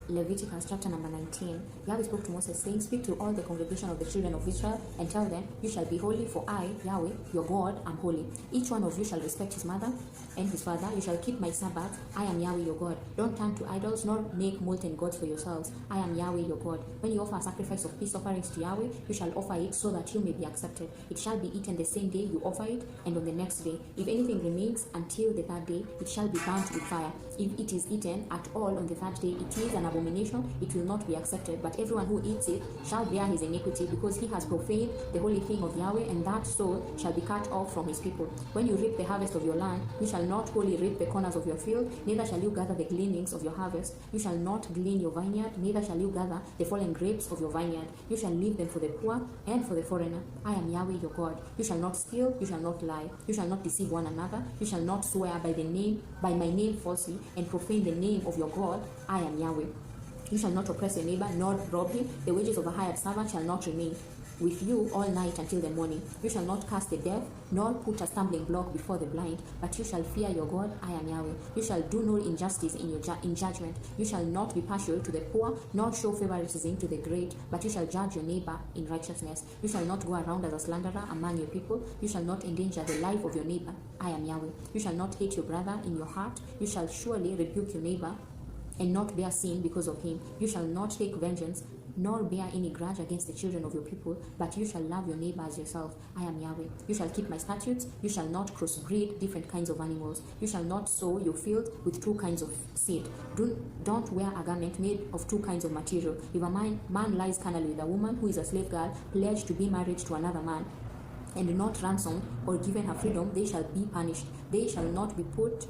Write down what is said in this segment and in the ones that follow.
Leviticus chapter number 19, Yahweh spoke to Moses, saying, "Speak to all the congregation of the children of Israel, and tell them, you shall be holy, for I, Yahweh, your God, am holy. Each one of you shall respect his mother and his father. You shall keep my Sabbath. I am Yahweh your God. Don't turn to idols, nor make molten gods for yourselves. I am Yahweh your God. When you offer a sacrifice of peace offerings to Yahweh, you shall offer it so that you may be accepted. It shall be eaten the same day you offer it, and on the next day. If anything remains until the third day, it shall be burnt with fire. If it is eaten at all on the third day, it is an abomination, it will not be accepted. But everyone who eats it shall bear his iniquity, because he has profaned the holy thing of Yahweh, and that soul shall be cut off from his people. When you reap the harvest of your land, you shall not wholly reap the corners of your field, neither shall you gather the gleanings of your harvest. You shall not glean your vineyard, neither shall you gather the fallen grapes of your vineyard. You shall leave them for the poor and for the foreigner. I am Yahweh your God. You shall not steal, you shall not lie, you shall not deceive one another, you shall not swear by my name falsely, and profane the name of your God. I am Yahweh. You shall not oppress your neighbor, nor rob him. The wages of a hired servant shall not remain with you all night until the morning. You shall not cast the deaf, nor put a stumbling block before the blind, but you shall fear your God. I am Yahweh. You shall do no injustice in judgment. You shall not be partial to the poor, nor show favoritism to the great, but you shall judge your neighbor in righteousness. You shall not go around as a slanderer among your people. You shall not endanger the life of your neighbor. I am Yahweh. You shall not hate your brother in your heart. You shall surely rebuke your neighbor and not bear sin because of him. You shall not take vengeance, nor bear any grudge against the children of your people, but you shall love your neighbor as yourself. I am Yahweh. You shall keep my statutes. You shall not crossbreed different kinds of animals. You shall not sow your field with two kinds of seed. Don't wear a garment made of two kinds of material. If a man lies carnally with a woman who is a slave girl, pledged to be married to another man, and not ransomed or given her freedom, they shall be punished. They shall not be put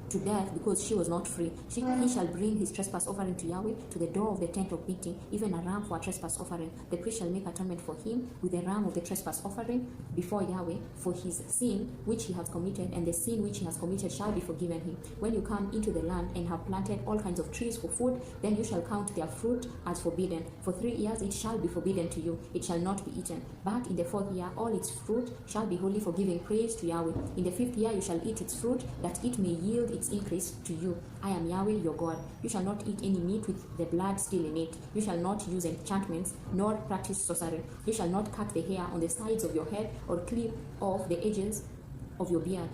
to death because she was not free. He shall bring his trespass offering to Yahweh to the door of the tent of meeting, even a ram for a trespass offering. The priest shall make atonement for him with the ram of the trespass offering before Yahweh for his sin which he has committed, and the sin which he has committed shall be forgiven him. When you come into the land and have planted all kinds of trees for food, then you shall count their fruit as forbidden. For 3 years it shall be forbidden to you, it shall not be eaten. But in the 4th year all its fruit shall be holy, for giving praise to Yahweh. In the 5th year you shall eat its fruit, that it may yield its increase to you. I am Yahweh your God. You shall not eat any meat with the blood still in it. You shall not use enchantments, nor practice sorcery. You shall not cut the hair on the sides of your head, or clip off the edges of your beard.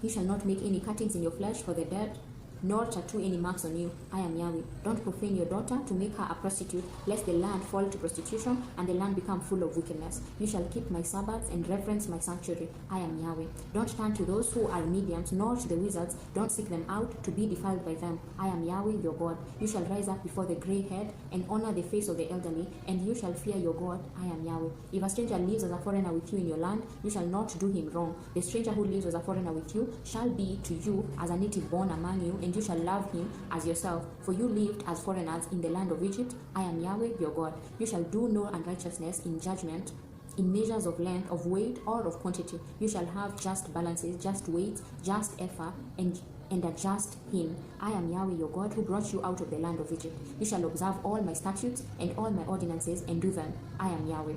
You shall not make any cuttings in your flesh for the dead, nor tattoo any marks on you. I am Yahweh. Don't profane your daughter to make her a prostitute, lest the land fall to prostitution and the land become full of wickedness. You shall keep my Sabbaths and reverence my sanctuary. I am Yahweh. Don't turn to those who are mediums, nor to the wizards. Don't seek them out to be defiled by them. I am Yahweh your God. You shall rise up before the gray head and honor the face of the elderly, and you shall fear your God. I am Yahweh. If a stranger lives as a foreigner with you in your land, you shall not do him wrong. The stranger who lives as a foreigner with you shall be to you as a native born among you, and you shall love him as yourself, for you lived as foreigners in the land of Egypt. I am Yahweh your God. You shall do no unrighteousness in judgment, in measures of length, of weight, or of quantity. You shall have just balances, just weights, just ephah, and a just hin. I am Yahweh your God, who brought you out of the land of Egypt. You shall observe all my statutes and all my ordinances and do them. I am Yahweh.